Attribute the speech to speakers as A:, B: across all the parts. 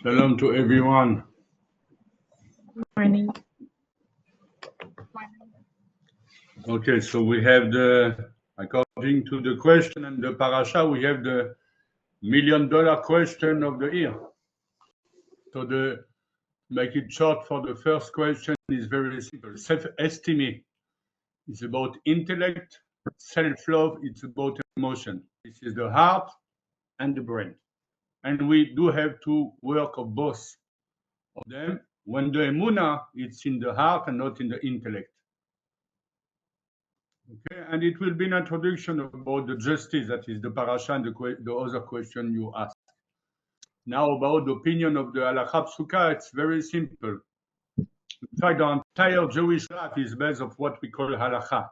A: Shalom to everyone.
B: Morning.
A: Okay, so we have according to the question and the parasha, we have the $1 million question of the year. So make it short for the first question is very simple. Self-esteem is about intellect. Self-love, it's about emotion. This is the heart and the brain. And we do have to work of both of them. When the emunah, it's in the heart and not in the intellect. Okay, and it will be an introduction about the justice, that is the parasha, and the other question you asked. Now about the opinion of the Halakha Psuka, it's very simple. In fact, the entire Jewish life is based on what we call Halakha.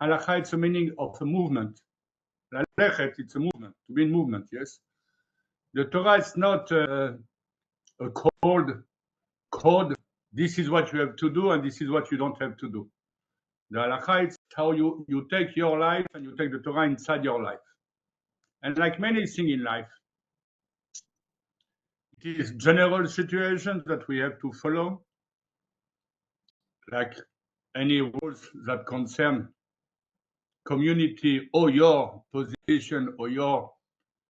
A: Halakha, it's a meaning of a movement. Lalechet, it's a movement, to be in movement, yes? The Torah is not a code, this is what you have to do and this is what you don't have to do. The Halakha, it's how you take your life and you take the Torah inside your life. And like many things in life, it is general situations that we have to follow, like any rules that concern community or your position or your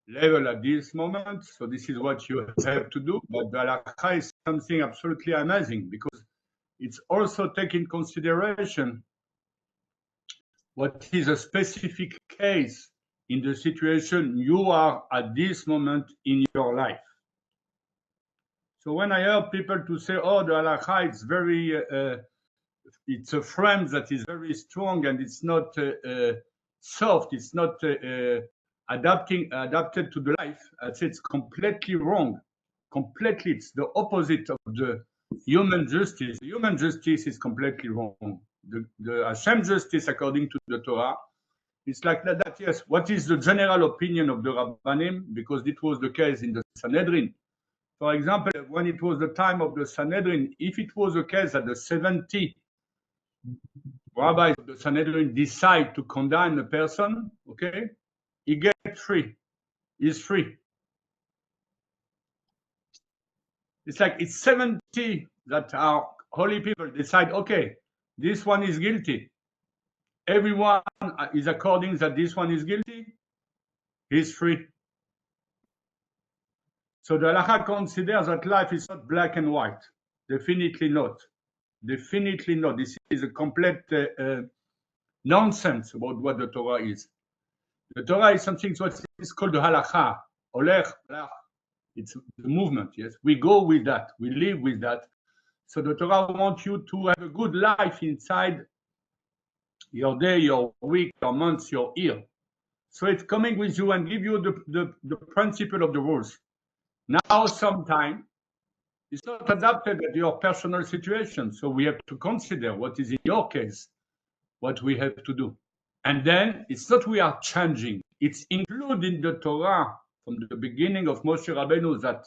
A: level at this moment. So this is what you have to do. But the halakha is something absolutely amazing because it's also taking consideration what is a specific case in the situation you are at this moment in your life. So when I hear people to say, oh, the halakha is very, it's a frame that is very strong and it's not soft, it's not adapted to the life, I'd say it's completely wrong. Completely, it's the opposite of the human justice. The human justice is completely wrong. The Hashem justice, according to the Torah, it's like that, yes. What is the general opinion of the Rabbanim? Because it was the case in the Sanhedrin. For example, when it was the time of the Sanhedrin, if it was the case that the 70 rabbis of the Sanhedrin decide to condemn a person, okay, he gets free. He's free. It's like it's 70 that are holy people decide, okay, this one is guilty. Everyone is according that this one is guilty. He's free. So the halakha considers that life is not black and white. Definitely not. Definitely not. This is a complete nonsense about what the Torah is. The Torah is something what is called the halakha. Olech, it's the movement, yes. We go with that. We live with that. So the Torah wants you to have a good life inside your day, your week, your month, your year. So it's coming with you and give you the principle of the rules. Now, sometimes it's not adapted to your personal situation. So we have to consider what is in your case, what we have to do. And then it's not we are changing. It's included in the Torah from the beginning of Moshe Rabbeinu that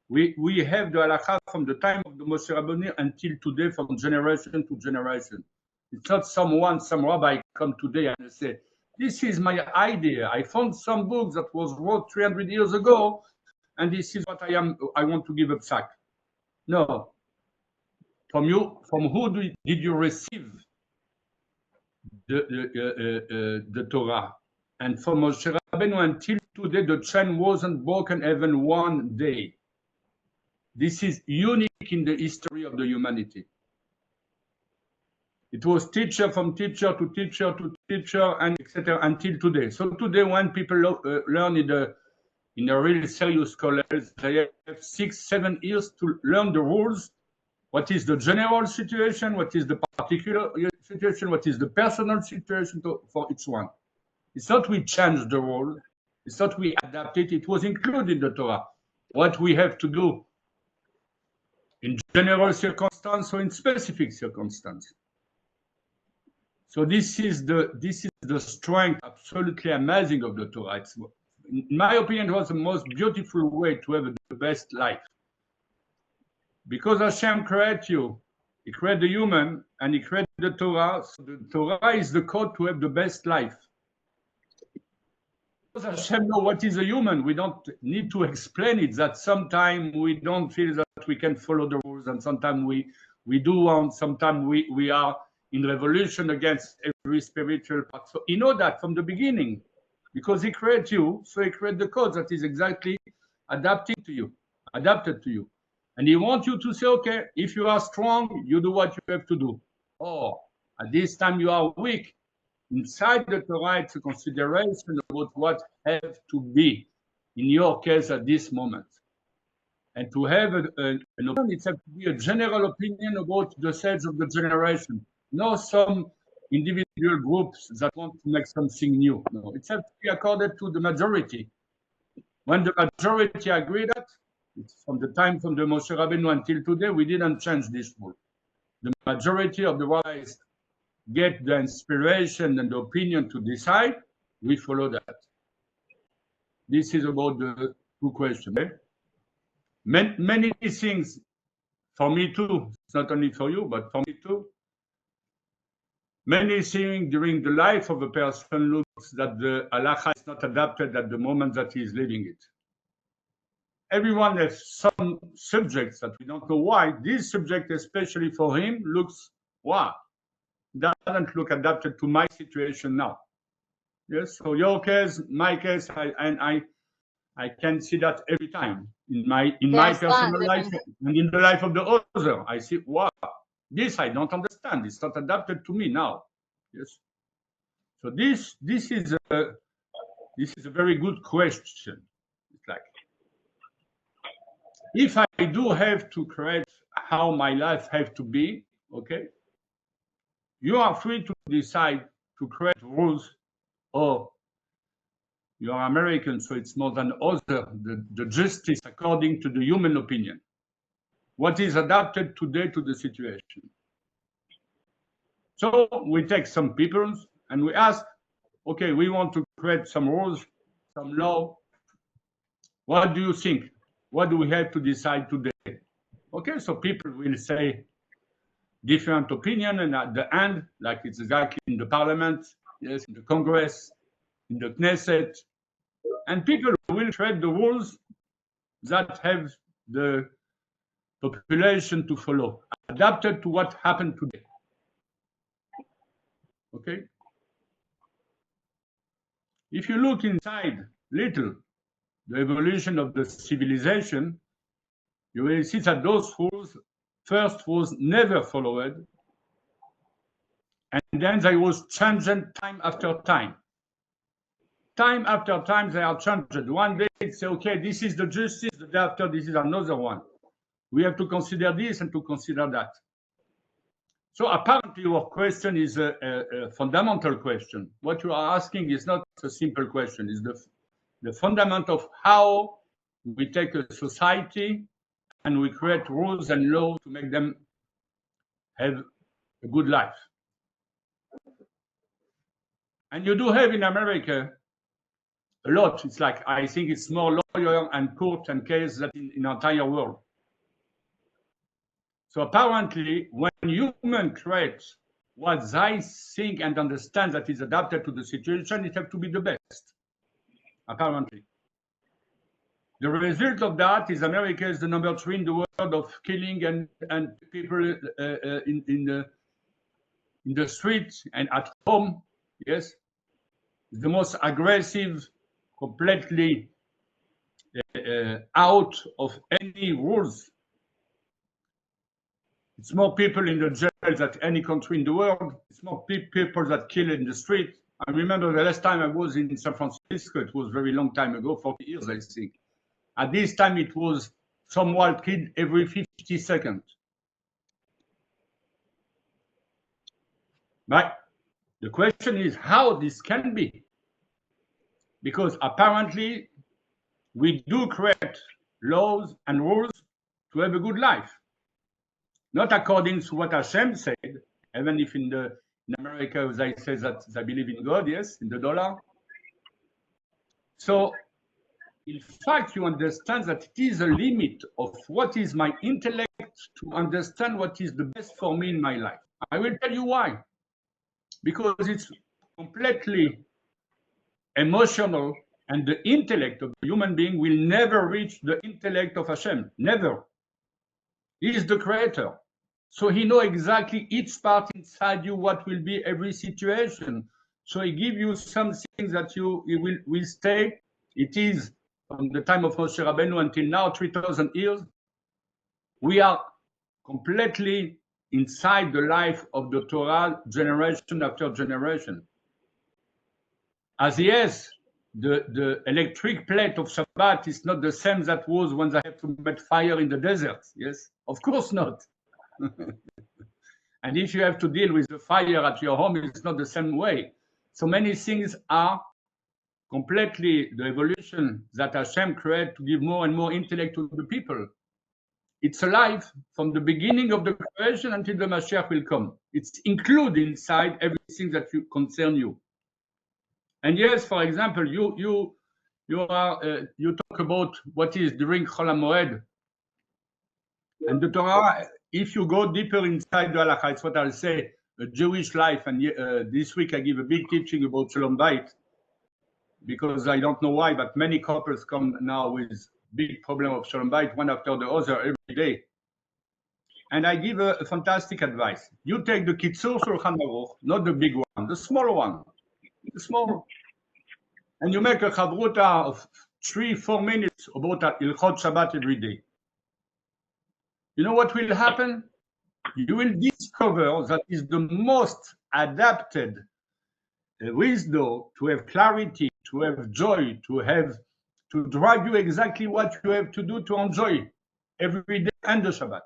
A: we have the halakha from the time of the Moshe Rabbeinu until today, from generation to generation. It's not some rabbi come today and say, this is my idea. I found some book that was wrote 300 years ago, and this is what I want to give a psak. No. From who did you receive the Torah? And from Moshe Rabbeinu until today, the chain wasn't broken even one day. This is unique in the history of the humanity. It was teacher from teacher to teacher to teacher, and etc. until today. So today, when people learn in a really serious college, they have 6-7 years to learn the rules. What is the general situation? What is the particular situation? What is the personal situation for each one? It's not we change the rule. It's not we adapt it. It was included in the Torah. What we have to do in general circumstance or in specific circumstance. So this is the strength, absolutely amazing of the Torah. It's, in my opinion, it was the most beautiful way to have the best life. Because Hashem created you, He created the human, and He created the Torah. So the Torah is the code to have the best life. Hashem knows what is a human. We don't need to explain it, that sometimes we don't feel that we can follow the rules, and sometimes we do, and sometimes we are in revolution against every spiritual part. So he knows that from the beginning, because he created you, so he created the code that is exactly adapted to you. And he wants you to say, okay, if you are strong, you do what you have to do. Or at this time you are weak. Inside the Torah, it's a consideration about what have to be in your case at this moment. And to have an opinion, it has to be a general opinion about the stage of the generation. Not some individual groups that want to make something new. No, it has to be according to the majority. When the majority agree that, it's from the time from the Moshe Rabbeinu until today, we didn't change this rule. The majority of the rabbis get the inspiration and the opinion to decide, we follow that. This is about the two questions. Okay? Many things for me too, it's not only for you, but for me too. Many things during the life of a person looks that the halacha is not adapted at the moment that he is living it. Everyone has some subjects that we don't know why. This subject, especially for him, looks, wow, doesn't look adapted to my situation now. Yes, so your case, my case, I can see that every time in my personal life and in the life of the other. I see, wow, this I don't understand. It's not adapted to me now. Yes. So this is a very good question. It's like, if I do have to create how my life have to be, okay, you are free to decide to create rules, or you are American, so it's more than other, the justice according to the human opinion. What is adapted today to the situation? So we take some people and we ask, okay, we want to create some rules, some law. What do you think? What do we have to decide today? Okay, so people will say different opinion, and at the end, like it's exactly in the parliament, yes, in the Congress, in the Knesset, and people will create the rules that have the population to follow, adapted to what happened today. Okay? If you look inside little the evolution of the civilization, you will see that those rules first was never followed, and then they was changed time after time. Time after time they are changed. One day it's okay, this is the justice, the day after this is another one. We have to consider this and to consider that. So apparently your question is a fundamental question. What you are asking is not a simple question. It's the fundament of how we take a society and we create rules and laws to make them have a good life. And you do have in America a lot. It's like, I think it's more lawyer and court and case than in the entire world. So apparently, when human creates what they think and understand that is adapted to the situation, it has to be the best, apparently. The result of that is America is the number 3 in the world of killing and people in the streets and at home. Yes, it's the most aggressive, completely out of any rules. It's more people in the jail than any country in the world. It's more people that kill in the street. I remember the last time I was in San Francisco, it was a very long time ago, 40 years, I think. At this time, it was someone killed every 50 seconds. But the question is how this can be. Because apparently, we do create laws and rules to have a good life. Not according to what Hashem said, even if in America they say that they believe in God, yes, in the dollar. So, in fact, you understand that it is a limit of what is my intellect to understand what is the best for me in my life. I will tell you why. Because it's completely emotional And the intellect of the human being will never reach the intellect of Hashem. Never. He is the creator. So he knows exactly each part inside you, what will be every situation. So he gives you some things that you will stay. It is from the time of Moshe Rabbeinu until now, 3,000 years. We are completely inside the life of the Torah, generation after generation. As yes, the electric plate of Shabbat is not the same that was when they have to make fire in the desert. Yes, of course not. And if you have to deal with the fire at your home, it's not the same way. So many things are completely the evolution that Hashem created to give more and more intellect to the people. It's alive from the beginning of the creation until the Mashiach will come. It's included inside everything that concern you. And yes, for example, you talk about what is during Chol HaMoed. And the Torah, if you go deeper inside the halakha, it's what I'll say, a Jewish life. And this week I give a big teaching about Shalom Bayit, because I don't know why, but many couples come now with big problem of Shalom Bayit, one after the other every day. And I give a fantastic advice. You take the Kitzur Shulchan Aruch, not the big one, the small one, the small. And you make a chavruta of 3-4 minutes about Ilchot Shabbat every day. You know what will happen? You will discover that is the most adapted wisdom to have clarity, to have joy, to drive you exactly what you have to do to enjoy every day and the Shabbat.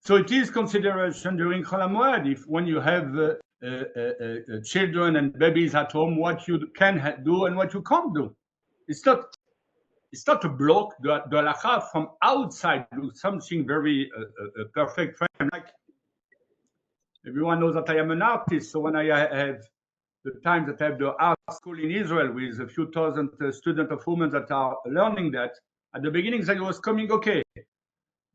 A: So it is consideration during Chol HaMoed, if when you have children and babies at home, what you can do and what you can't do. It's not a block. The halakha from outside do something very perfect frame. Like everyone knows that I am an artist, so when I have the time that I have the art school in Israel with a few thousand students of women that are learning that, at the beginning I was coming, okay,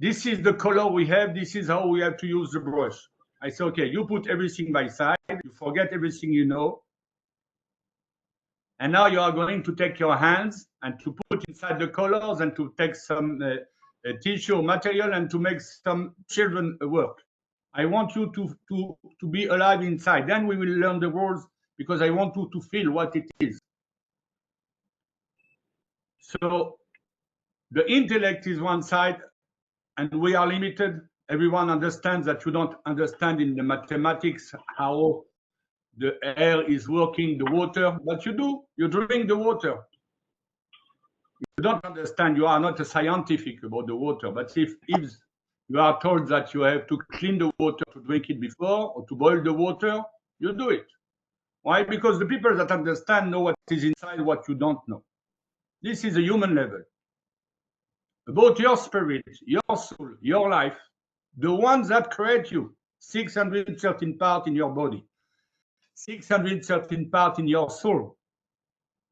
A: this is the color we have, this is how we have to use the brush. I say, okay, you put everything by side, you forget everything you know, and now you are going to take your hands and to put inside the colors and to take some tissue material and to make some children work. I want you to be alive inside. Then we will learn the words, because I want you to feel what it is. So the intellect is one side, and we are limited. Everyone understands that you don't understand in the mathematics how the air is working, the water, but you do. You drink the water. You don't understand. You are not a scientific about the water, but if you are told that you have to clean the water to drink it before or to boil the water, you do it. Why? Because the people that understand know what is inside what you don't know. This is a human level. About your spirit, your soul, your life, the ones that create you, 613 parts in your body, 613 parts in your soul,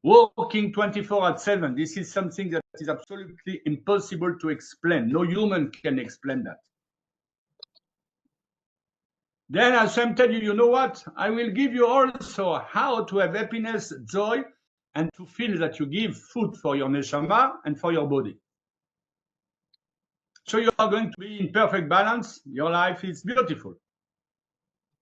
A: working 24/7. This is something that is absolutely impossible to explain. No human can explain that. Then Hashem tell you, you know what? I will give you also how to have happiness, joy, and to feel that you give food for your neshama and for your body. So you are going to be in perfect balance. Your life is beautiful.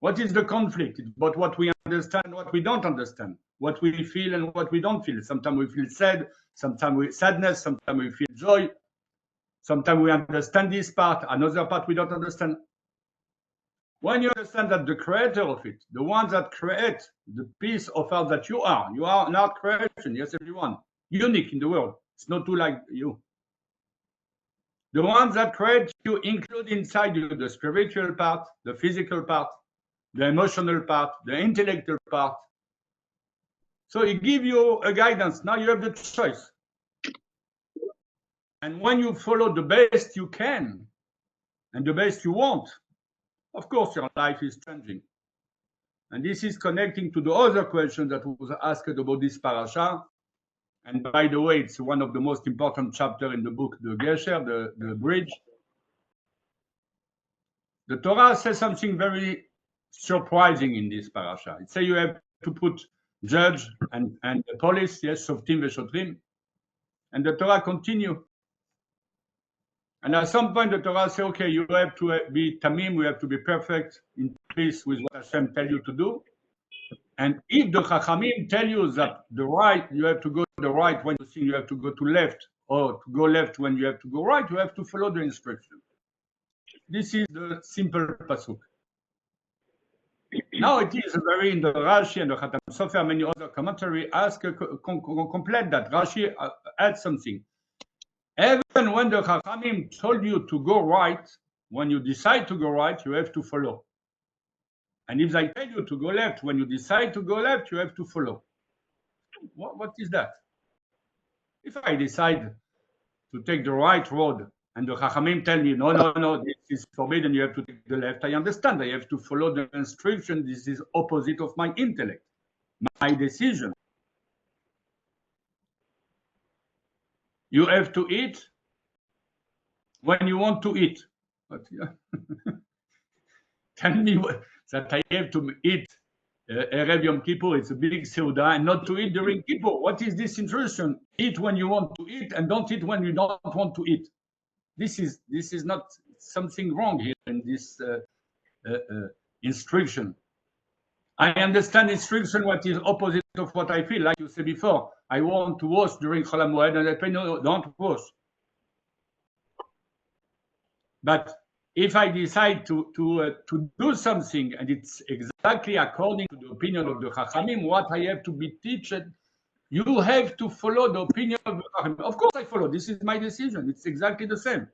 A: What is the conflict? It's about what we understand, what we don't understand, what we feel and what we don't feel. Sometimes we feel sad, sometimes we sadness, sometimes we feel joy. Sometimes we understand this part, another part we don't understand. When you understand that the creator of it, the one that create the piece of art that you are an art creation, yes, everyone, unique in the world. It's not two like you. The ones that create you include inside you the spiritual part, the physical part, the emotional part, the intellectual part. So it gives you a guidance. Now you have the choice. And when you follow the best you can and the best you want, of course your life is changing. And this is connecting to the other question that was asked about this parasha. And by the way, it's one of the most important chapters in the book, the Gesher, the bridge. The Torah says something very surprising in this parasha. It says you have to put judge and the police, yes, Shoftim v'Shotrim. And the Torah continue. And at some point, the Torah say, okay, you have to be tamim, we have to be perfect, in peace with what Hashem tell you to do. And if the Chachamim tell you that the right, you have to go to the right when you think you have to go to left, or to go left when you have to go right, you have to follow the instruction. This is the simple pasuk. Now it is very in the Rashi and the Khatam Sofer, many other commentary ask complete that. Rashi add something. Even when the Chachamim told you to go right, when you decide to go right, you have to follow. And if they tell you to go left, when you decide to go left, you have to follow. What is that? If I decide to take the right road and the Chachamim tell me, no, this is forbidden, you have to take the left, I understand. I have to follow the instruction. This is opposite of my intellect, my decision. You have to eat when you want to eat. But tell me that I have to eat Reb Yom Kippur, it's a big seudah, and not to eat during Kippur. What is this instruction? Eat when you want to eat and don't eat when you don't want to eat. This is not something wrong here in this instruction. I understand instruction what is opposite of what I feel, like you said before. I want to wash during Chol HaMoed, and I say, no, don't wash. But if I decide to do something, and it's exactly according to the opinion of the Chachamim, what I have to be taught, you have to follow the opinion of the Chachamim. Of course I follow. This is my decision. It's exactly the same.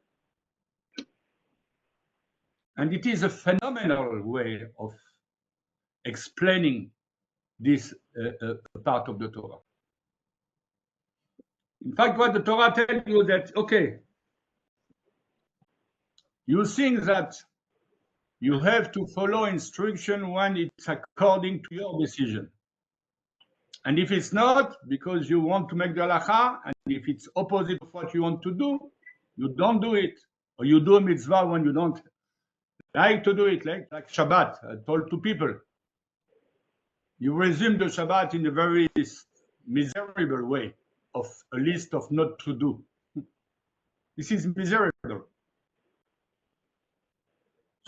A: And it is a phenomenal way of explaining this part of the Torah. In fact, what the Torah tells you that, okay, you think that you have to follow instruction when it's according to your decision. And if it's not, because you want to make the halacha, and if it's opposite of what you want to do, you don't do it. Or you do a mitzvah when you don't like to do it, like Shabbat. I told two people, you resume the Shabbat in a very miserable way of a list of not to do. This is miserable.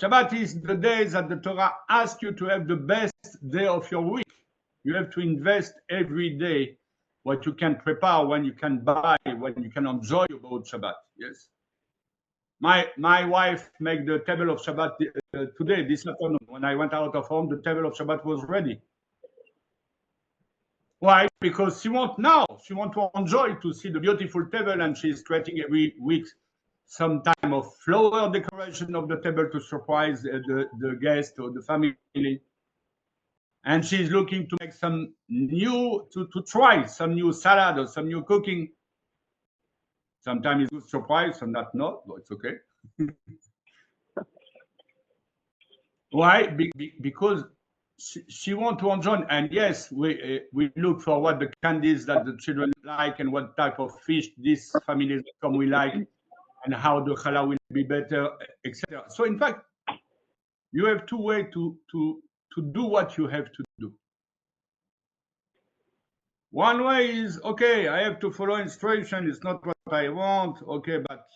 A: Shabbat is the day that the Torah asks you to have the best day of your week. You have to invest every day what you can prepare, when you can buy, when you can enjoy about Shabbat. Yes. My wife made the table of Shabbat today, this afternoon. When I went out of home, the table of Shabbat was ready. Why? Because she wants to enjoy to see the beautiful table, and she's creating every week some time of flower decoration of the table to surprise the guest or the family. And she's looking to make some new, to try some new salad or some new cooking. Sometimes it's a good surprise, sometimes not, but it's okay. Why? Because she wants to enjoy, and yes, we look for what the candies that the children like and what type of fish this family come we like, and how the challah will be better, etc. So in fact, you have two ways to do what you have to do. One way is, okay, I have to follow instruction. It's not what I want. Okay, but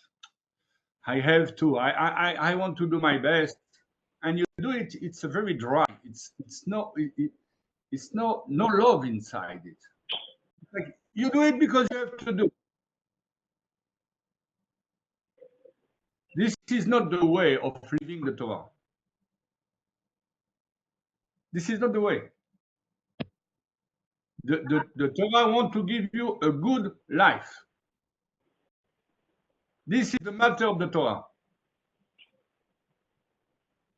A: I have to. I want to do my best, and you do it. It's a very dry. It's no love inside it. Like you do it because you have to do. This is not the way of living the Torah. This is not the way. The Torah wants to give you a good life. This is the matter of the Torah.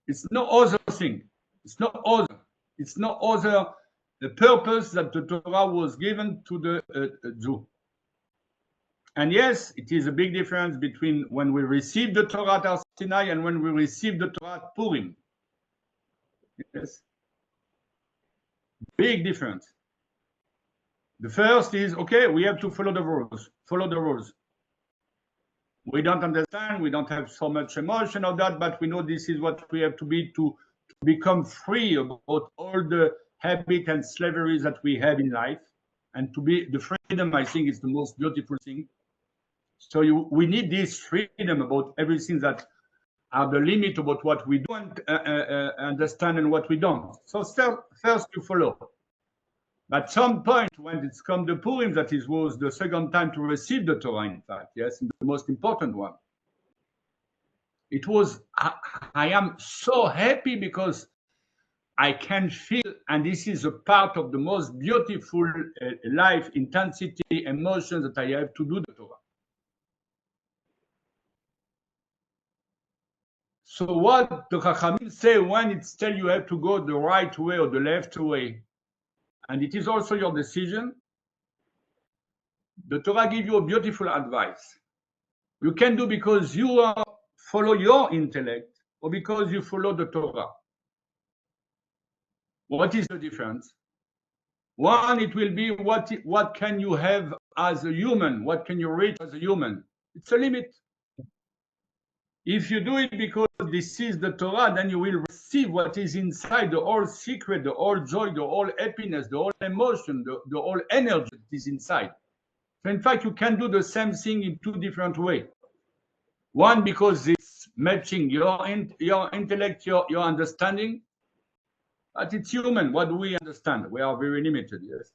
A: It's no other thing. It's no other. It's no other the purpose that the Torah was given to the Jew. And yes, it is a big difference between when we receive the Torah at Sinai and when we receive the Torah at Purim. Yes. Big difference. The first is, okay, we have to follow the rules. Follow the rules. We don't understand, we don't have so much emotion of that, but we know this is what we have to be to become free about all the habit and slavery that we have in life. And to be the freedom, I think, is the most beautiful thing. So we need this freedom about everything that are the limit about what we do and understand and what we don't. So first you follow. At some point, when it's come the Purim, that it was the second time to receive the Torah, in fact, yes, and the most important one. It was, I am so happy because I can feel, and this is a part of the most beautiful life, intensity, emotion that I have to do the Torah. So what the Chachamim say when it's tell you have to go the right way or the left way, and it is also your decision, the Torah gives you a beautiful advice. You can do because you follow your intellect or because you follow the Torah. What is the difference? One, it will be what can you have as a human? What can you reach as a human? It's a limit. If you do it because this is the Torah, then you will receive what is inside, the whole secret, the whole joy, the whole happiness, the whole emotion, the whole energy that is inside. So in fact, you can do the same thing in two different ways. One, because it's matching your intellect, your understanding, but it's human. What do we understand? We are very limited, yes.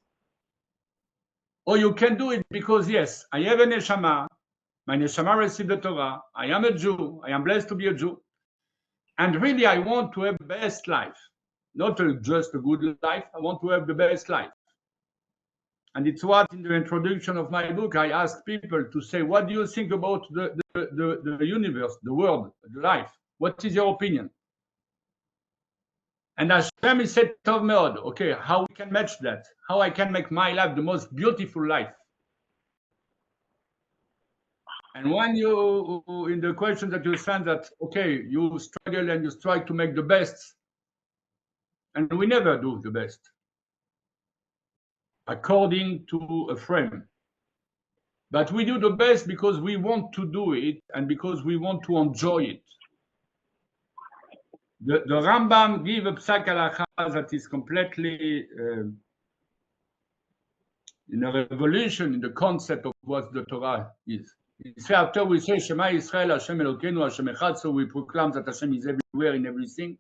A: Or you can do it because, yes, I have a neshama, my neshama received the Torah, I am a Jew, I am blessed to be a Jew, and really I want to have the best life, not just a good life, I want to have the best life. And it's what in the introduction of my book, I ask people to say, what do you think about the universe, the world, the life? What is your opinion? And Hashem is said, Tov Meod, okay, how we can match that? How I can make my life the most beautiful life? And when you, in the question that you send that, okay, you struggle and you try to make the best, and we never do the best, according to a frame. But we do the best because we want to do it and because we want to enjoy it. The Rambam gives a psak halacha that is completely in a revolution in the concept of what the Torah is. After we say Shema Yisrael, Hashem Elokeinu, Hashem Echad, so we proclaim that Hashem is everywhere in everything.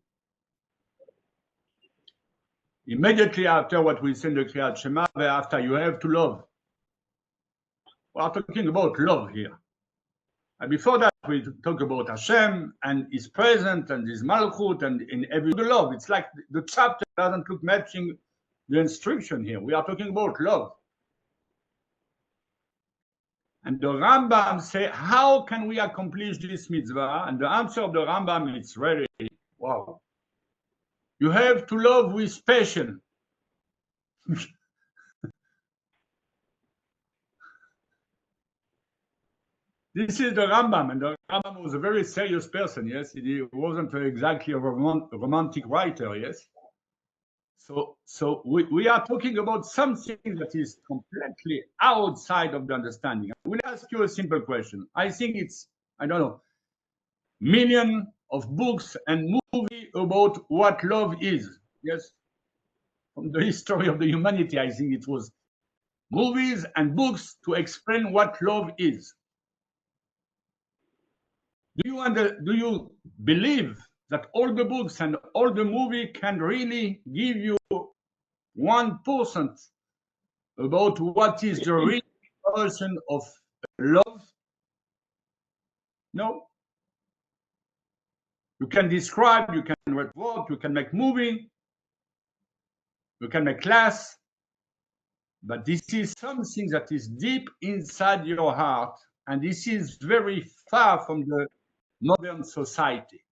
A: Immediately after what we say in the Kriyat Shema, after you have to love. We are talking about love here. And before that, we talk about Hashem and His presence and His malchut and in every love. It's like the chapter doesn't look matching the instruction here. We are talking about love. And the Rambam say, how can we accomplish this mitzvah? And the answer of the Rambam is really, wow. You have to love with passion. This is the Rambam, and the Rambam was a very serious person, yes? He wasn't exactly a romantic writer, yes? So we are talking about something that is completely outside of the understanding. I will ask you a simple question. I think it's, I don't know, million of books and movies about what love is. Yes, from the history of the humanity, I think it was movies and books to explain what love is. Do you believe that all the books and all the movie can really give you 1% about what is the real version of love? No. You can describe, you can write work, you can make movie, you can make class, but this is something that is deep inside your heart, and this is very far from the modern society.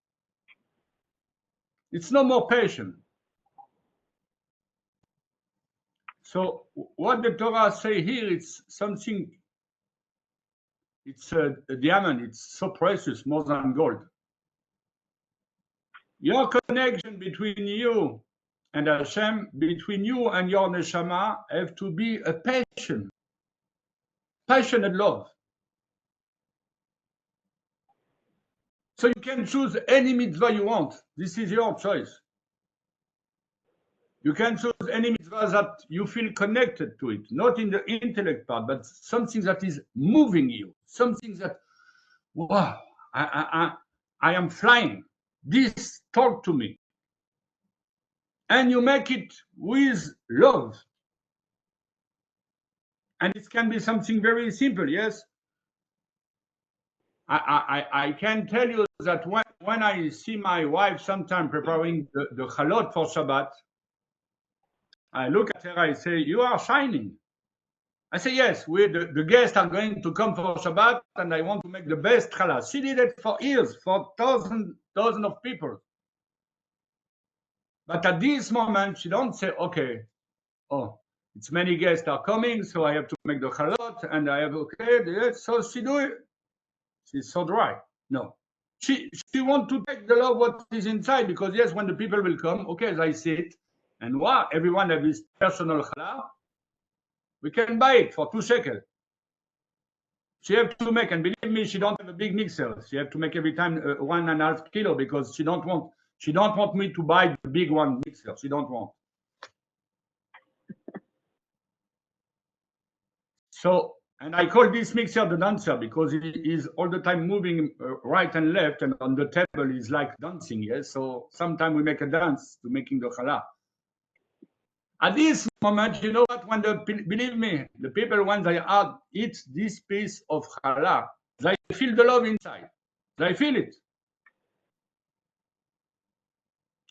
A: It's no more passion. So what the Torah say here, it's something, it's a diamond, it's so precious, more than gold. Your connection between you and Hashem, between you and your neshama, have to be a passion, passionate love. So you can choose any mitzvah you want. This is your choice. You can choose any mitzvah that you feel connected to it, not in the intellect part, but something that is moving you, something that, wow, I am flying. This talk to me. And you make it with love. And it can be something very simple, yes? I can tell you that when I see my wife sometime preparing the chalot for Shabbat, I look at her, I say, you are shining. I say, yes, the guests are going to come for Shabbat, and I want to make the best challah. She did it for years, for thousands of people. But at this moment, she don't say, okay, oh, it's many guests are coming, so I have to make the chalot, and I have, okay, yes, so she do it. She's so dry. No. She want to take the love what is inside, because yes, when the people will come, okay, as I sit, and wow, everyone have his personal challah, we can buy it for 2 shekels. She have to make, and believe me, she don't have a big mixer. She have to make every time 1.5 kilo, because she don't want me to buy the big one mixer. She don't want. So, and I call this mixer the dancer, because he is all the time moving right and left, and on the table is like dancing. Yes, so sometimes we make a dance to making the challah. At this moment, you know what? When believe me, the people when they eat this piece of challah, they feel the love inside. They feel it.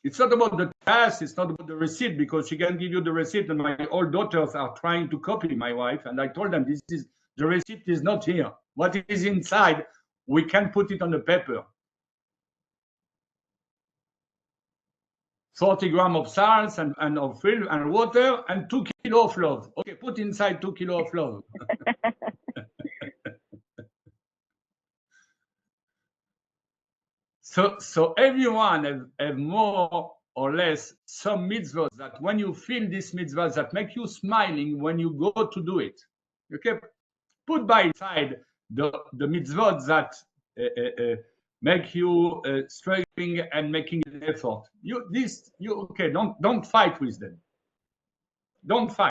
A: It's not about the task, it's not about the receipt, because she can give you the receipt, and my old daughters are trying to copy my wife, and I told them the receipt is not here. What is inside, we can put it on the paper. 40 grams of salt and of film and water and 2 kilos of love. Okay, put inside 2 kilos of love. So everyone have more or less some mitzvahs that when you feel these mitzvahs that make you smiling when you go to do it. Okay, put by side the mitzvot that make you struggling and making an effort. Okay, don't fight with them. Don't fight.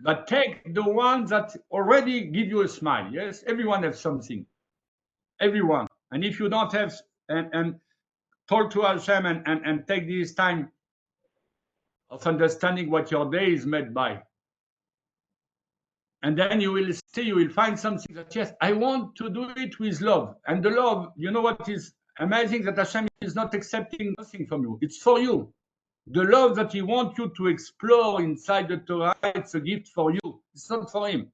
A: But take the ones that already give you a smile. Yes, everyone has something. Everyone. And if you don't have, and talk to Hashem and take this time of understanding what your day is made by. And then you will see, you will find something that, yes, I want to do it with love. And the love, you know what is amazing? That Hashem is not accepting nothing from you. It's for you. The love that He wants you to explore inside the Torah, it's a gift for you. It's not for Him.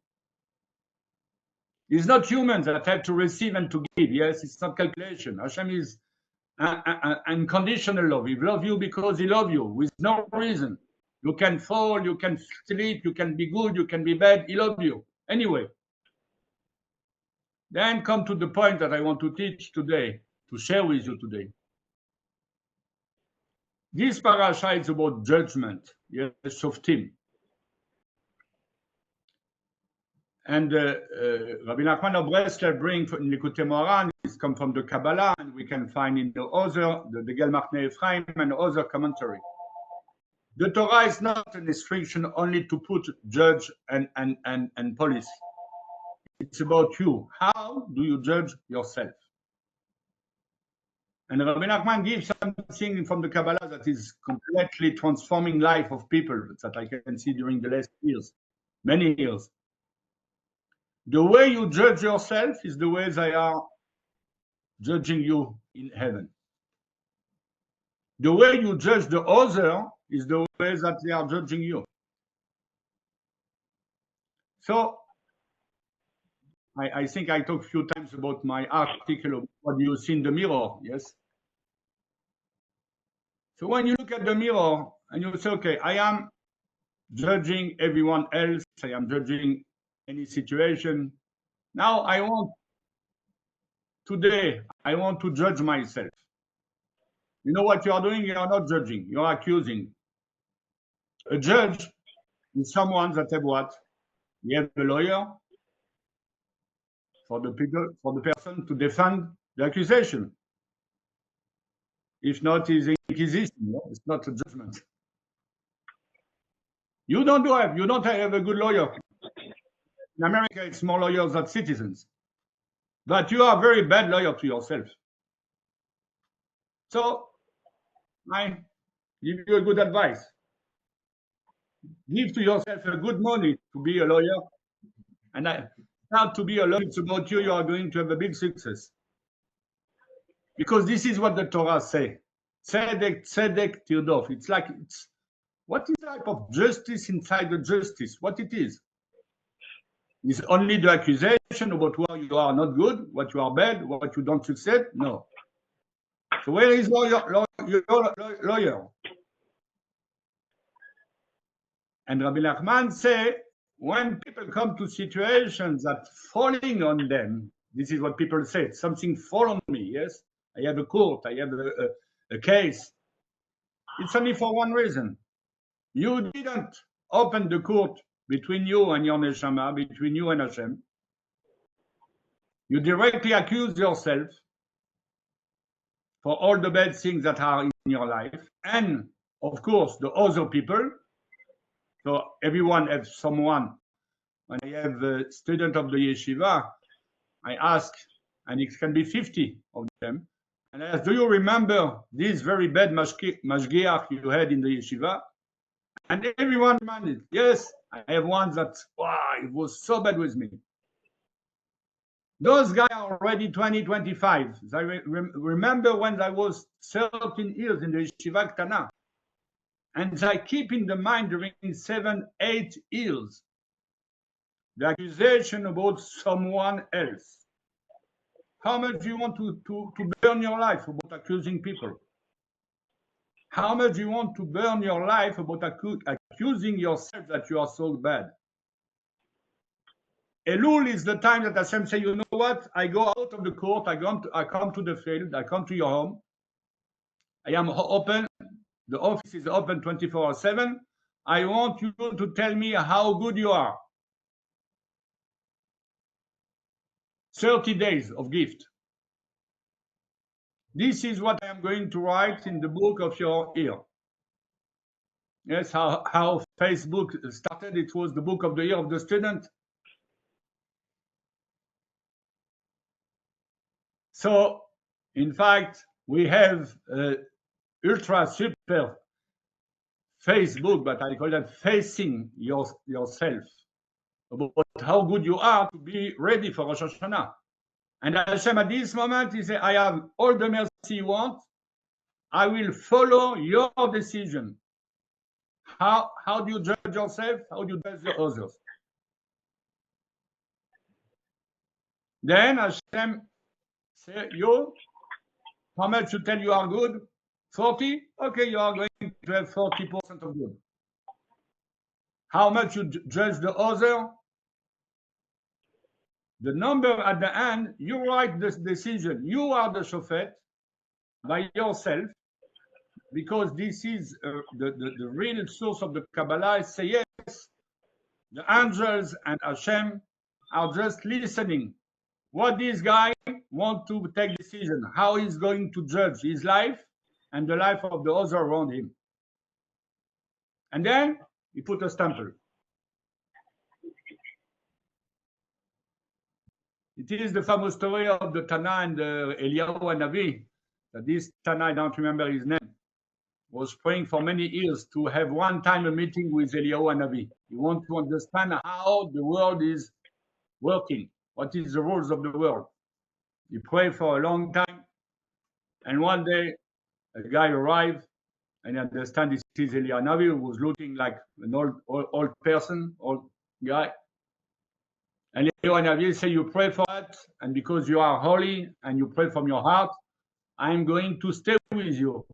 A: It's not humans that have to receive and to give. Yes, it's not calculation. Hashem is unconditional love. He loves you because He loves you with no reason. You can fall, you can sleep, you can be good, you can be bad. He loves you. Anyway. Then come to the point that I want to teach today, to share with you today. This parasha is about judgment, yes, Shoftim. And Rabbi Nachman of Breslev bring in Likutei Moharan, it's come from the Kabbalah, and we can find in the other, the Gel Machne Ephraim, and other commentary. The Torah is not an instruction only to put judge and police. It's about you. How do you judge yourself? And Rabbi Nachman gives something from the Kabbalah that is completely transforming life of people that I can see during the last years, many years. The way you judge yourself is the way they are judging you in heaven. The way you judge the other is the way that they are judging you. So I think I talked a few times about my article of what you see in the mirror, yes? So when you look at the mirror and you say, okay, I am judging everyone else, I am judging any situation. Now today, I want to judge myself. You know what you are doing? You are not judging, you are accusing. A judge is someone that have what? You have a lawyer for the person to defend the accusation. If not, it's inquisition, it's not a judgment. You don't have a good lawyer. In America, it's more lawyers than citizens. But you are a very bad lawyer to yourself. So I give you a good advice. Give to yourself a good money to be a lawyer. And start to be a lawyer. It's about you. You are going to have a big success. Because this is what the Torah say. Tzedek tirdof. What is the type of justice inside the justice? What it is? Is only the accusation about what you are not good, what you are bad, what you don't succeed? No. So where is your lawyer? And Rabbi Nachman say, when people come to situations that falling on them, this is what people say, something fall on me, yes? I have a court, I have a case. It's only for one reason. You didn't open the court between you and your neshama, between you and Hashem. You directly accuse yourself for all the bad things that are in your life, and of course the other people. So everyone has someone. When I have a student of the yeshiva, I ask, and it can be 50 of them, and I ask, do you remember this very bad mashgiach you had in the yeshiva? And everyone reminded, yes, I have one that, wow, it was so bad with me. Those guys are already 20, 25. I remember when I was 13 years in the yeshiva Ktana. And I keep in the mind during 7, 8 years the accusation about someone else. How much do you want to burn your life about accusing people? How much do you want to burn your life about accusing yourself that you are so bad? Elul is the time that Hashem say, you know what? I go out of the court, I come to the field, I come to your home. I am open. The office is open 24/7. I want you to tell me how good you are. 30 days of gift. This is what I am going to write in the book of your year. Yes, how Facebook started. It was the book of the year of the student. So, in fact, we have ultra super Facebook, but I call that facing yourself, about how good you are to be ready for Rosh Hashanah. And Hashem at this moment, he said, I have all the mercy you want. I will follow your decision. How do you judge yourself? How do you judge the others? Then Hashem say, you, how much you tell you are good? 40? Okay, you are going to have 40% of good. How much you judge the other? The number at the end, you write this decision. You are the Shofet by yourself, because this is the real source of the Kabbalah. Say yes, the angels and Hashem are just listening. What this guy want to take decision, how he's going to judge his life and the life of the other around him. And then he put a stamp. It is the famous story of the Tana and the Eliyahu Navi. That this Tana, I don't remember his name, was praying for many years to have one time a meeting with Eliyahu Navi. He wants to understand how the world is working, what is the rules of the world. He prayed for a long time, and one day a guy arrived, and I understand this is Eliyahu Navi, who was looking like an old person, old guy. And Eliyahu Navi said, you pray for that, and because you are holy and you pray from your heart, I'm going to stay with you.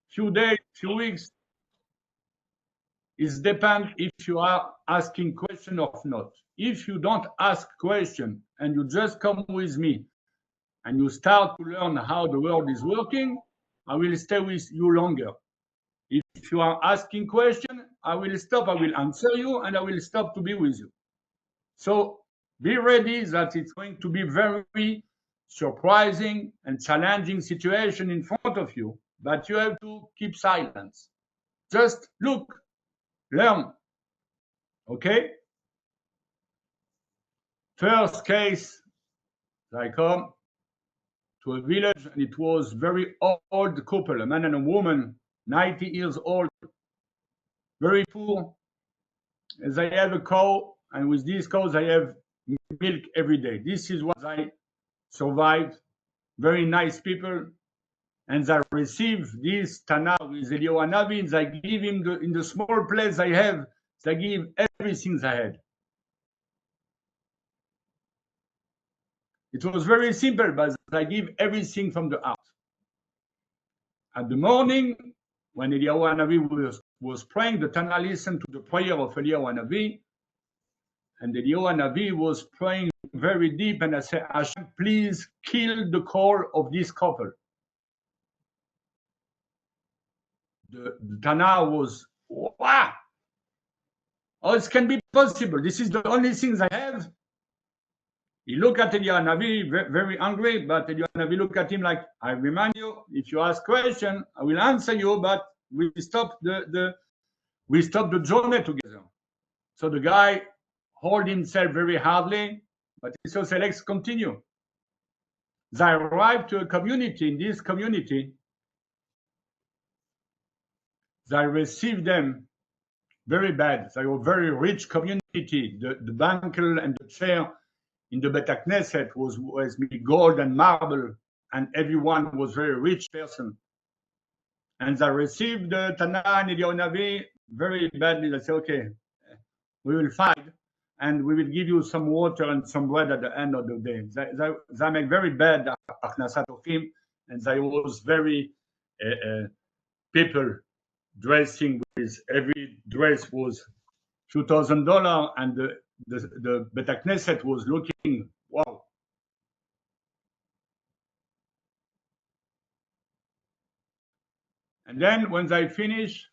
A: Few days, few weeks, it depends if you are asking question or not. If you don't ask question and you just come with me and you start to learn how the world is working, I will stay with you longer. If you are asking question, I will stop, I will answer you, and I will stop to be with you. So be ready that it's going to be very surprising and challenging situation in front of you, but you have to keep silence. Just look. learn. Okay? First case, I come to a village, and it was very old couple, a man and a woman, 90 years old, very poor. As I have a cow, and with these cows I have milk every day. This is what I survived. Very nice people. And I receive this Tana with Eliyahu Hanavi, and I give him in the small place I have, I give everything I had. It was very simple, but I give everything from the heart. At the morning, when Eliyahu Hanavi was praying, the Tana listened to the prayer of Eliyahu Hanavi, and Eliyahu Hanavi was praying very deep, and I said, Hashem, please kill the call of this couple. The Tana was, wow, oh, it can be possible. This is the only things I have. He looked at Eliyahu Hanavi very angry, but Eliyahu Hanavi looked at him like, I remind you, if you ask question, I will answer you, but we stop the journey together. So the guy hold himself very hardly, but he said, let's continue. They arrived to a community. In this community, they received them very bad. They were very rich community. The bankel and the chair in the Bet Knesset was gold and marble, and everyone was very rich person. And they received the Tana and Eliyahu Hanavi very badly. They said, okay, we will fight, and we will give you some water and some bread at the end of the day. They make very bad Achnasat Orchim, and they was very people dressing with every dress was $2,000, and the Bet Knesset was looking, wow. And then when they finish,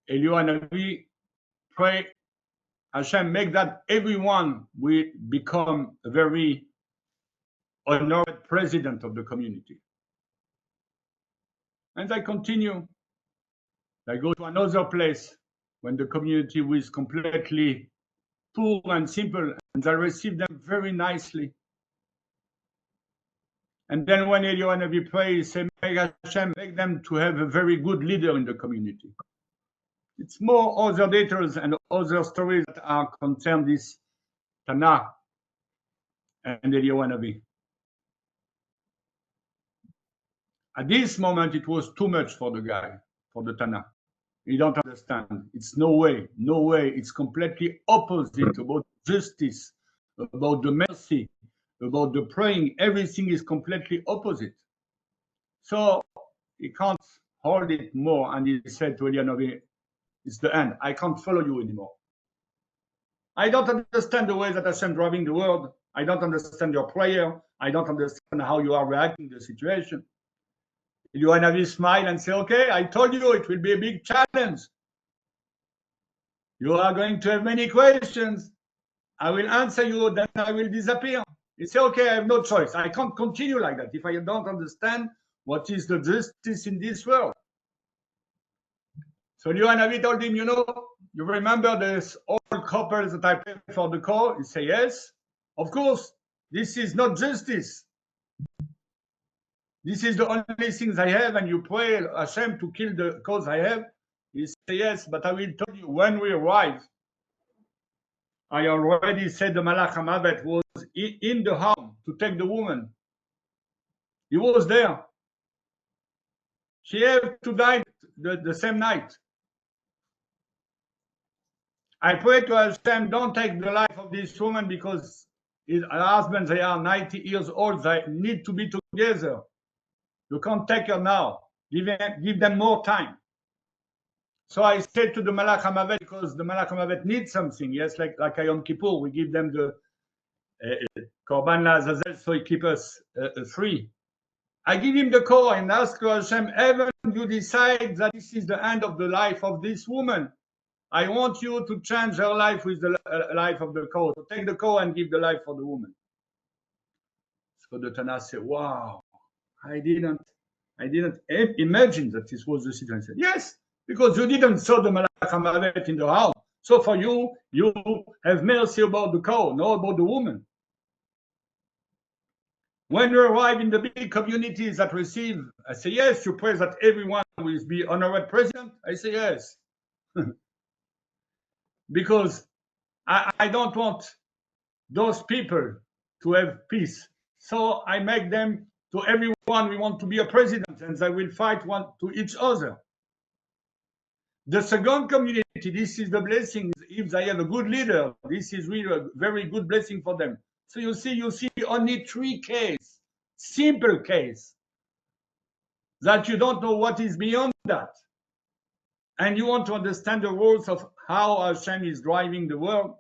A: Eliyahu Hanavi pray, Hashem, make that everyone will become a very honored president of the community. And they continue. They go to another place when the community was completely poor and simple, and they receive them very nicely. And then when Eliyahu Hanavi prays, say, make Hashem, make them to have a very good leader in the community. It's more other details and other stories that are concerned this Tana and Eliyahu Hanavi. At this moment, it was too much for the guy, for the Tana. He don't understand. It's no way, no way. It's completely opposite about justice, about the mercy, about the praying. Everything is completely opposite. So he can't hold it more, and he said to Eliyahu Hanavi, it's the end. I can't follow you anymore. I don't understand the way that Hashem driving the world. I don't understand your prayer. I don't understand how you are reacting to the situation. Eliyahu Hanavi smile and say, okay, I told you it will be a big challenge. You are going to have many questions. I will answer you, then I will disappear. He said, okay, I have no choice. I can't continue like that if I don't understand what is the justice in this world. So Eliyahu Hanavi told him, you remember this old couple that I paid for the call? He said, yes, of course. This is not justice. This is the only things I have, and you pray Hashem to kill the cause I have. He said, yes, but I will tell you, when we arrive, I already said the Malach HaMavet was in the home to take the woman. He was there. She had to die the same night. I pray to Hashem, don't take the life of this woman, because his husband, they are 90 years old. They need to be together. You can't take her now. Give them more time. So I said to the Malach HaMavet, because the Malach HaMavet needs something, yes, like a Yom Kippur, we give them the Korban LaAzazel, so he keep us free. I give him the call and ask to Hashem, heaven, you decide that this is the end of the life of this woman. I want you to change her life with the life of the cow. So take the cow and give the life for the woman. So the Tana said, wow, I didn't imagine that this was the situation. Yes, because you didn't saw the Malach HaMavet in the house. So for you, you have mercy about the cow, not about the woman. When you arrive in the big communities that receive, I say yes, you pray that everyone will be honored president. I say yes. Because I don't want those people to have peace. So I make them to everyone we want to be a president, and they will fight one to each other. The second community, this is the blessing. If they have a good leader, this is really a very good blessing for them. So you see only 3 cases, simple case, that you don't know what is beyond that. And you want to understand the rules of how Hashem is driving the world.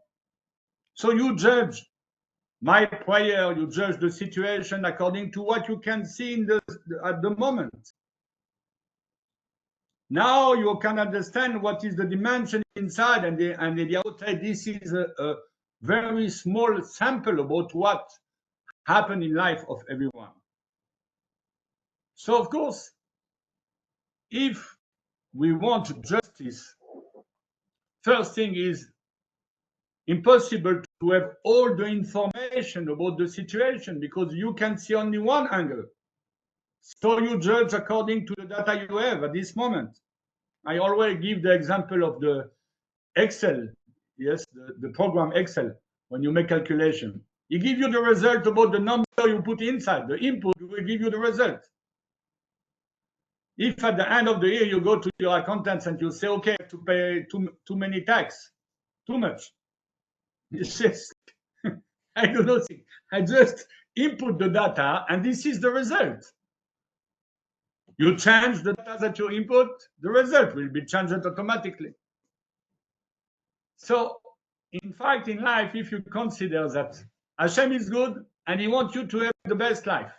A: So you judge my prayer, you judge the situation according to what you can see at the moment. Now you can understand what is the dimension inside and the outside. This is a very small sample about what happened in life of everyone. So of course, if we want justice, first thing is impossible to have all the information about the situation because you can see only one angle. So you judge according to the data you have at this moment. I always give the example of the Excel, yes, the program Excel, when you make calculation. It gives you the result about the number you put inside. The input will give you the result. If at the end of the year you go to your accountants and you say, okay, I have to pay too many tax, too much. He says, I do nothing. I just input the data and this is the result. You change the data that you input, the result will be changed automatically. So, in fact, in life, if you consider that Hashem is good and He wants you to have the best life,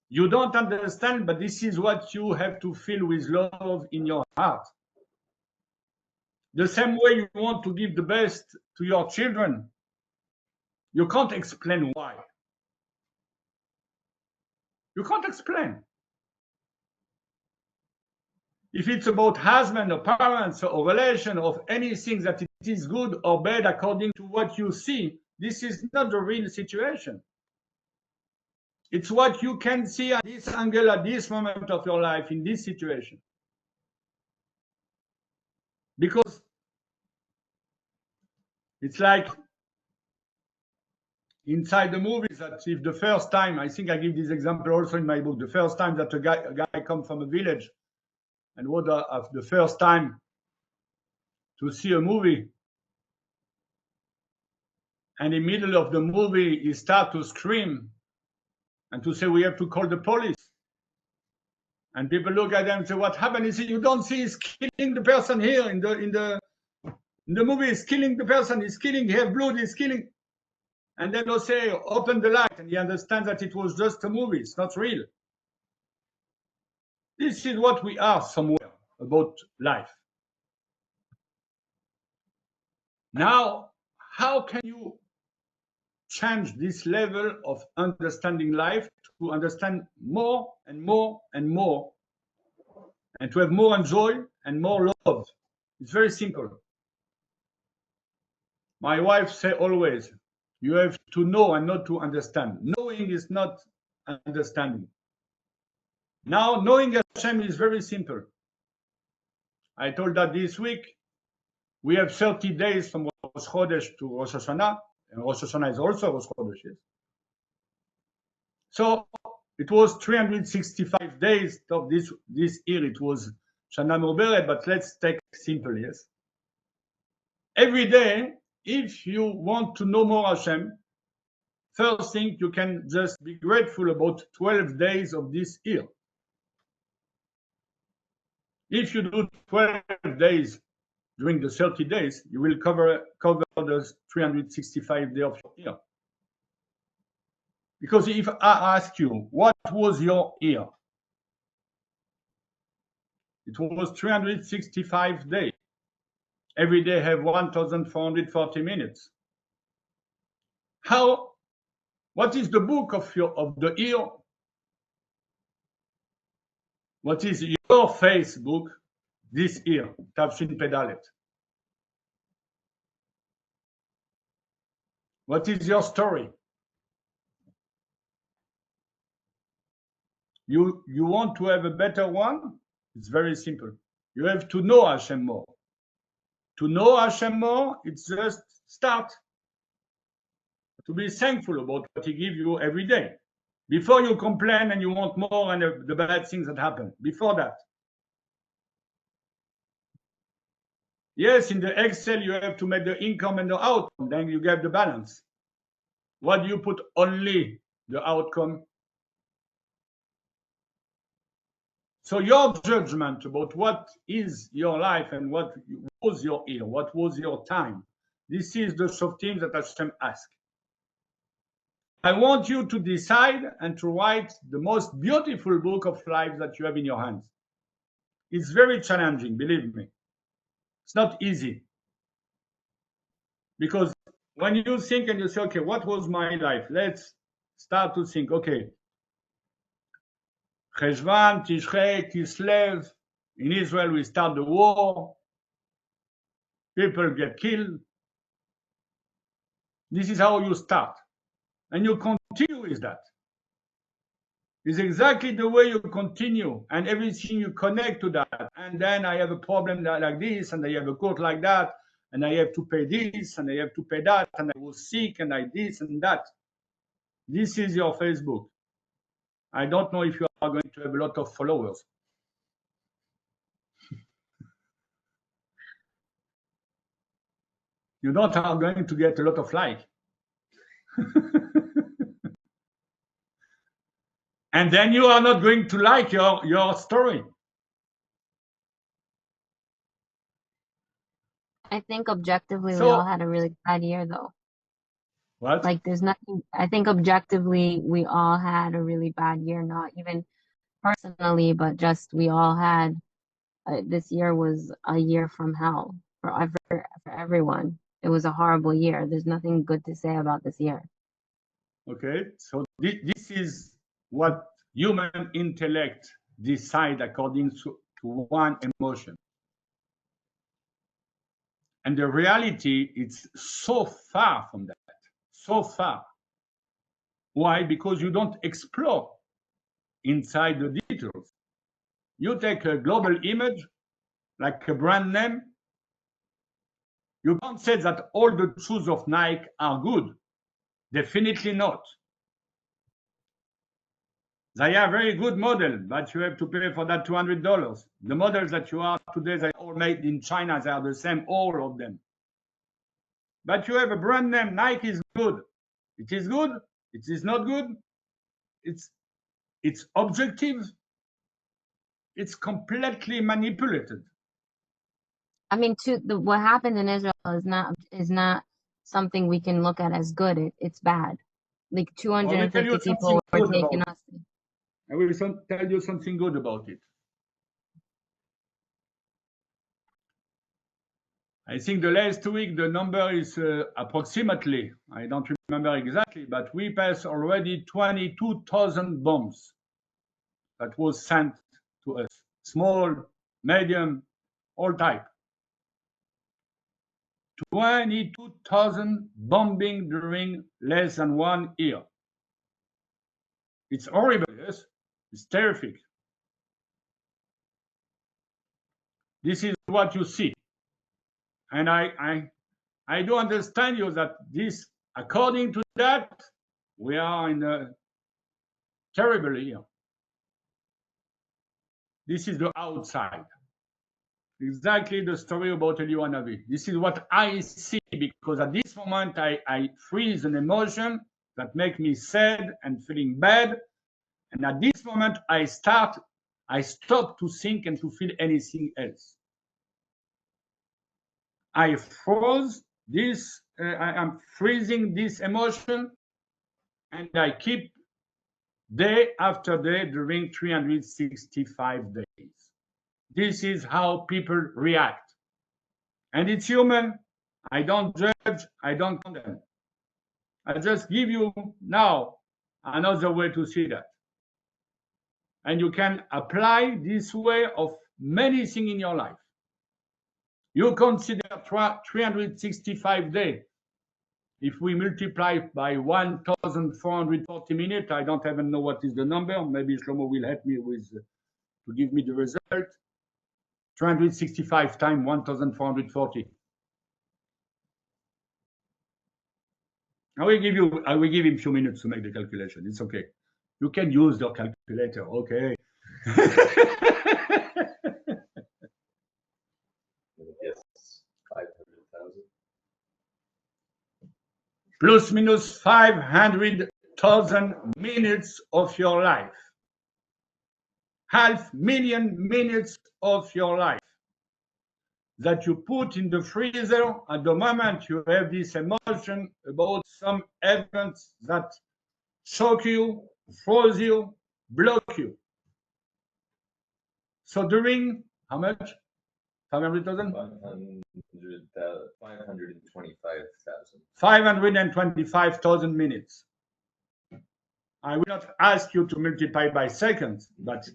A: you don't understand, but this is what you have to feel with love in your heart. The same way you want to give the best to your children, you can't explain why. You can't explain. If it's about husband or parents or relation or anything that it is good or bad according to what you see, this is not the real situation. It's what you can see at this angle, at this moment of your life, in this situation. Because it's like inside the movies that if the first time, I think I give this example also in my book, the first time that a guy comes from a village and was the first time to see a movie, and in the middle of the movie he starts to scream and to say we have to call the police. And people look at him and say, what happened? He said, you don't see he's killing the person here in the movie, he's killing the person, he's killing, he has blood, he's killing. And then they'll say, open the light, and he understands that it was just a movie, it's not real. This is what we are somewhere about life. Now, how can you change this level of understanding life to understand more and more and more, and to have more joy and more love? It's very simple. My wife says always, you have to know and not to understand. Knowing is not understanding. Now, knowing Hashem is very simple. I told that this week, we have 30 days from Rosh Chodesh to Rosh Hashanah, and Rosh Hashanah is also Rosh Chodesh. Yes? So it was 365 days of this year. It was Shana Muberet, but let's take simple, yes? Every day, if you want to know more Hashem, first thing, you can just be grateful about 12 days of this year. If you do 12 days during the 30 days, you will cover the 365 days of your year. Because if I ask you, what was your year? It was 365 days. Every day have 1,440 minutes. What is the book of the year? What is your Facebook? this year, Tafshin Pedalet. What is your story? You want to have a better one? It's very simple. You have to know Hashem more. To know Hashem more, it's just start to be thankful about what He gives you every day. Before you complain and you want more and the bad things that happen. Before that. Yes, in the Excel, you have to make the income and the outcome. Then you get the balance. What do you put only the outcome? So your judgment about what is your life and what was your year, what was your time, this is the Shoftim that Hashem asked. I want you to decide and to write the most beautiful book of life that you have in your hands. It's very challenging, believe me. It's not easy. Because when you think and you say, okay, what was my life? Let's start to think, okay, Cheshvan, Tishrei, Kislev, in Israel we start the war, people get killed. This is how you start. And you continue with that. It's exactly the way you continue and everything you connect to that. And then I have a problem like this, and I have a court like that, and I have to pay this, and I have to pay that, and I was sick, and I this and that. This is your Facebook. I don't know if you are going to have a lot of followers. You don't are going to get a lot of likes. And then you are not going to like your story.
B: I think objectively we all had a really bad year though.
A: What?
B: Like there's nothing, I think objectively we all had a really bad year, not even personally, but just we all had, this year was a year from hell for everyone. It was a horrible year. There's nothing good to say about this year.
A: Okay, so this is what human intellect decide according to one emotion. And the reality, it's so far from that, so far. Why? Because you don't explore inside the details. You take a global image, like a brand name. You can't say that all the shoes of Nike are good. Definitely not. They are very good model, but you have to pay for that $200. The models that you are today, they are all made in China. They are the same, all of them. But you have a brand name. Nike is good. It is good. It is not good. It's objective. It's completely manipulated.
B: I mean, what happened in Israel is not something we can look at as good. It's bad. Like 250 people were taking us.
A: I will tell you something good about it. I think the last week the number is approximately, I don't remember exactly, but we passed already 22,000 bombs that was sent to us. Small, medium, all type. 22,000 bombing during less than 1 year. It's horrible, yes? It's terrific. This is what you see. And I do understand you that this, according to that, we are in a terrible year. This is the outside. Exactly the story about Eliyahu Hanavi. This is what I see, because at this moment I freeze an emotion that makes me sad and feeling bad. And at this moment I stop to think and to feel anything else. I froze this, I am freezing this emotion, and I keep day after day during 365 days. This is how people react. And it's human. I don't judge, I don't condemn. I just give you now another way to see that. And you can apply this way of many things in your life. You consider 365 days. If we multiply by 1,440 minutes, I don't even know what is the number. Maybe Shlomo will help me with to give me the result. 365 times 1,440. I will give him a few minutes to make the calculation. It's okay. You can use your calculator. Okay.
C: Yes, 500,000.
A: Plus minus 500,000 minutes of your life. 500,000 minutes of your life that you put in the freezer at the moment you have this emotion about some events that shock you, froze you, block you. So during how much? 500,000?
C: 525,000.
A: 525,000 minutes. I will not ask you to multiply by seconds, but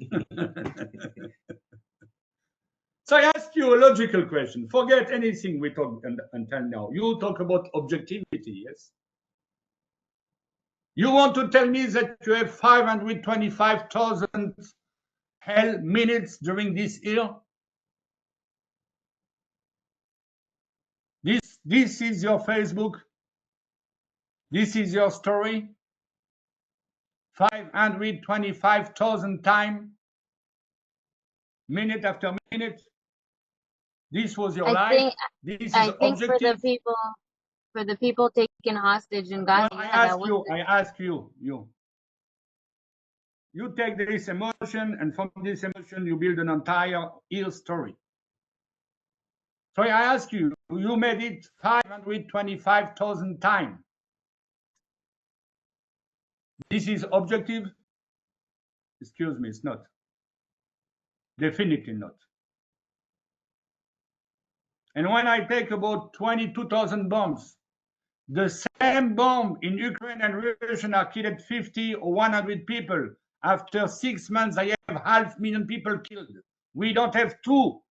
A: so I ask you a logical question. Forget anything we talked until now. You talk about objectivity, yes? You want to tell me that you have 525,000 hell minutes during this year? This is your Facebook? This is your story? 525,000 times, minute after minute? This was your life? This is objective?
B: For the people taken hostage in Gaza,
A: I ask you. You take this emotion, and from this emotion, you build an entire year story. So I ask you, you made it 525,000 times. This is objective? Excuse me, it's not. Definitely not. And when I take about 22,000 bombs, the same bomb in Ukraine and Russia are killed 50 or 100 people. After 6 months, I have 500,000 people killed. We don't have two.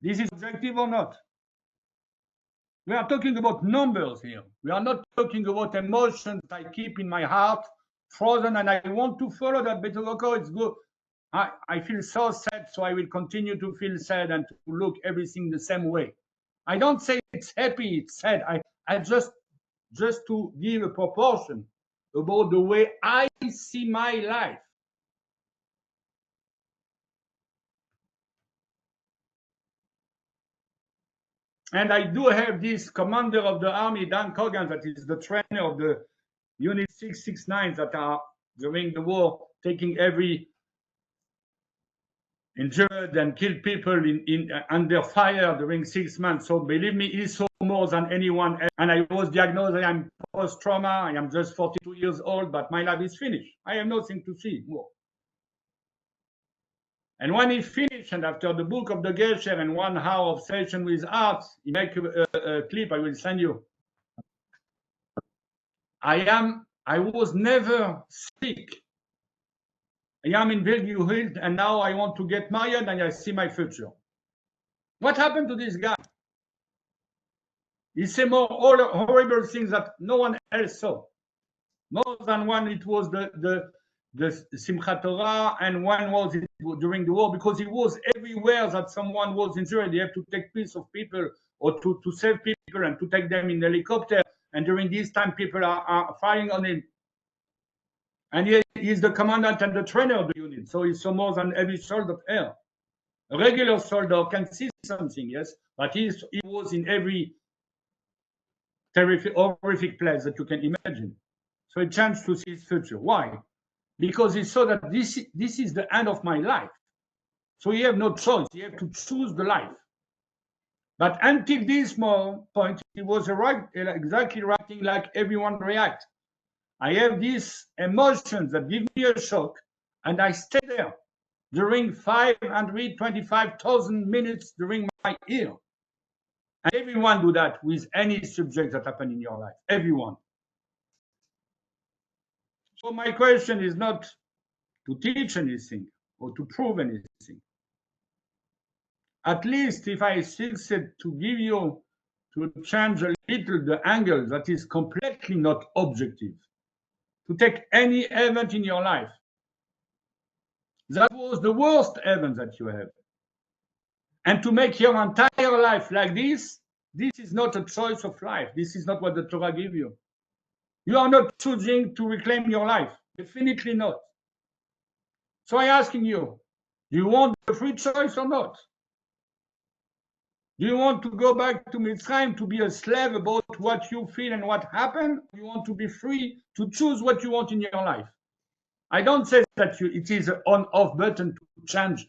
A: This is objective or not? We are talking about numbers here. We are not talking about emotions I keep in my heart, frozen, and I want to follow that, but okay, it's good. I feel so sad, so I will continue to feel sad and to look everything the same way. I don't say it's happy, it's sad. I just to give a proportion about the way I see my life. And I do have this commander of the army, Dan Cogan, that is the trainer of the Unit 669 that are during the war taking every injured and killed people under fire during 6 months. So believe me, he saw more than anyone else. And I was diagnosed, I am post-trauma, I am just 42 years old, but my life is finished. I have nothing to see more. And when he finished, and after the book of the Gesher and 1 hour of session with art, he make a clip I will send you. I was never sick. I am in Bellevue Hill, and now I want to get married, and I see my future. What happened to this guy? He said more horrible things that no one else saw. More than one, it was the Simchat Torah, and one was during the war, because he was everywhere that someone was injured. He had to take piece of people or to save people and to take them in helicopter. And during this time, people are firing on him. And he is the commandant and the trainer of the unit. So he saw more than every soldier here. A regular soldier can see something, yes, but he was in every terrific, horrific place that you can imagine. So he changed to see his future. Why? Because he saw that this is the end of my life. So you have no choice. You have to choose the life. But until this point, he was exactly reacting like everyone reacts. I have these emotions that give me a shock, and I stay there during 525,000 minutes during my year. And everyone do that with any subject that happen in your life. Everyone. So my question is not to teach anything or to prove anything. At least if I succeed to give you, to change a little the angle that is completely not objective, to take any event in your life, that was the worst event that you have, and to make your entire life like this is not a choice of life. This is not what the Torah gives you. You are not choosing to reclaim your life. Definitely not. So I'm asking you, do you want the free choice or not? Do you want to go back to Mitzrayim to be a slave about what you feel and what happened? You want to be free to choose what you want in your life. I don't say that it is an on-off button to change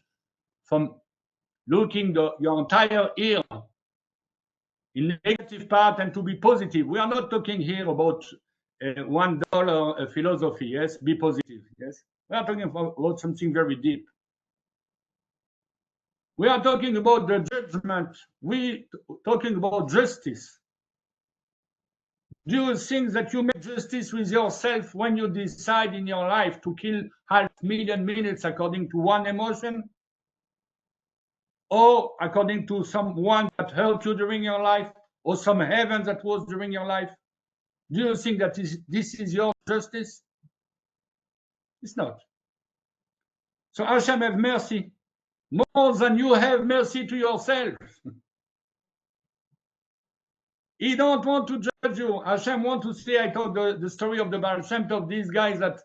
A: from looking your entire year in negative part and to be positive. We are not talking here about $1 philosophy, yes, be positive, yes. We are talking about something very deep. We are talking about the judgment. We talking about justice. Do you think that you make justice with yourself when you decide in your life to kill 500,000 minutes according to one emotion? Or according to someone that hurt you during your life? Or some heaven that was during your life? Do you think that this is your justice? It's not. So Hashem have mercy, more than you have mercy to yourself. He don't want to judge you. Hashem want to say, I told the story of the Baal Shem Tov, these guys that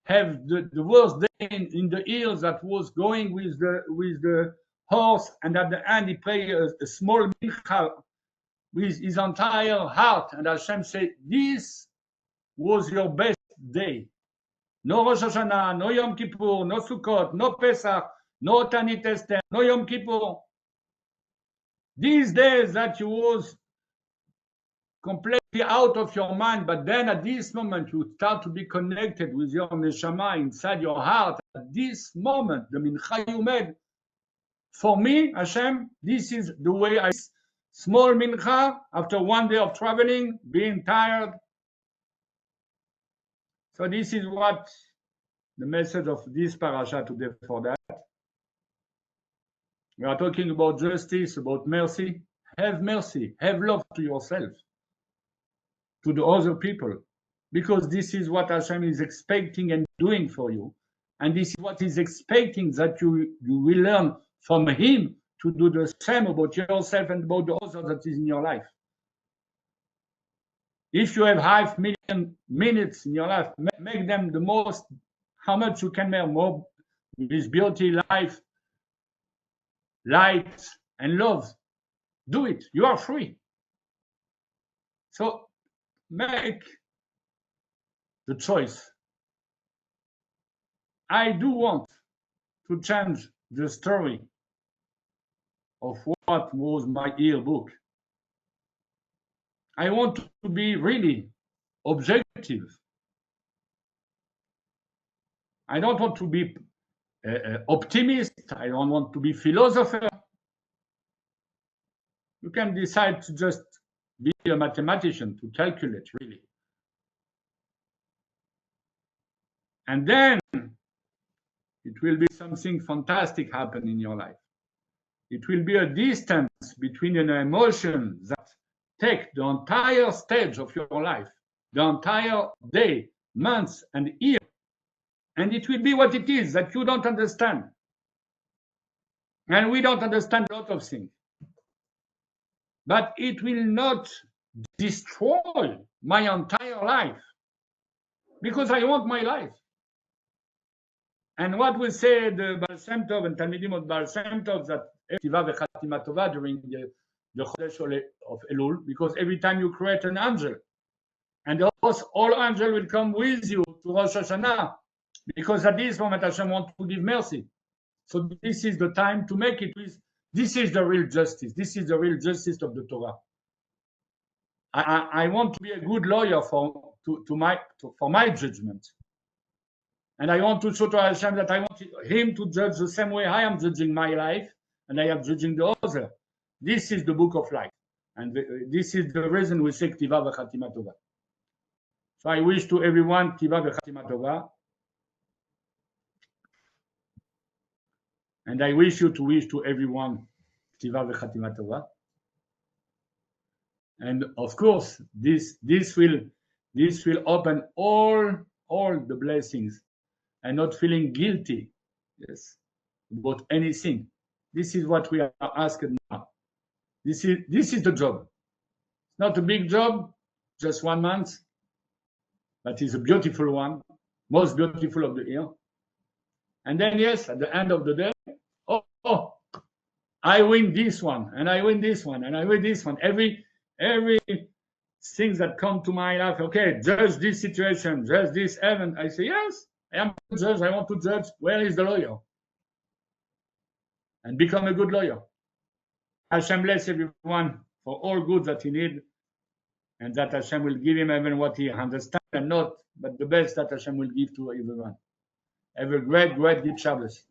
A: have the worst day in the hills, that was going with the horse, and at the end he prayed a small mincha with his entire heart, and Hashem said, this was your best day. No Rosh Hashanah, no Yom Kippur, no Sukkot, no Pesach, no Tanit Esther, no Yom Kippur. These days that you was completely out of your mind, but then at this moment you start to be connected with your neshama inside your heart. At this moment, the mincha you made, for me, Hashem, this is the way I small mincha after one day of traveling, being tired. So this is what the message of this parasha today for that. We are talking about justice, about mercy. Have mercy, have love to yourself, to the other people, because this is what Hashem is expecting and doing for you. And this is what he's expecting, that you will learn from him to do the same about yourself and about the other that is in your life. If you have 500,000 minutes in your life, make them the most, how much you can make more with beauty, life, light, and love. Do it. You are free. So make the choice. I do want to change the story of what was my yearbook. I want to be really objective. I don't want to be optimist. I don't want to be philosopher. You can decide to just be a mathematician, to calculate, really. And then it will be something fantastic happen in your life. It will be a distance between an emotion that take the entire stage of your life, the entire day, months, and year, and it will be what it is that you don't understand. And we don't understand a lot of things. But it will not destroy my entire life, because I want my life. And what we say the Baal Shem Tov and Talmidim of Baal Shem Tov, that Tiva v'chatima tova during the Chodesh of Elul, because every time you create an angel, and all angels will come with you to Rosh Hashanah, because at this moment Hashem wants to give mercy. So this is the time to make it with. This is the real justice. This is the real justice of the Torah. I want to be a good lawyer for my judgment. And I want to show to Hashem that I want him to judge the same way I am judging my life, and I am judging the other. This is the book of life. And this is the reason we say Ktiva v'chatima tova. So I wish to everyone Ktiva v'chatima tova. And I wish to everyone Ktiva v'chatima tova. And of course, this will open all the blessings, and not feeling guilty, yes, about anything. This is what we are asked now. This is the job. It's not a big job, just 1 month, but it's a beautiful one, most beautiful of the year. And then, yes, at the end of the day, oh, I win this one, and I win this one, and I win this one. Every things that come to my life, okay, judge this situation, judge this event. I say, yes, I am a judge. I want to judge. Where is the lawyer? And become a good lawyer. Hashem bless everyone for all good that he need, and that Hashem will give him even what he understands and not, but the best that Hashem will give to everyone. Have a great, great Shabbos.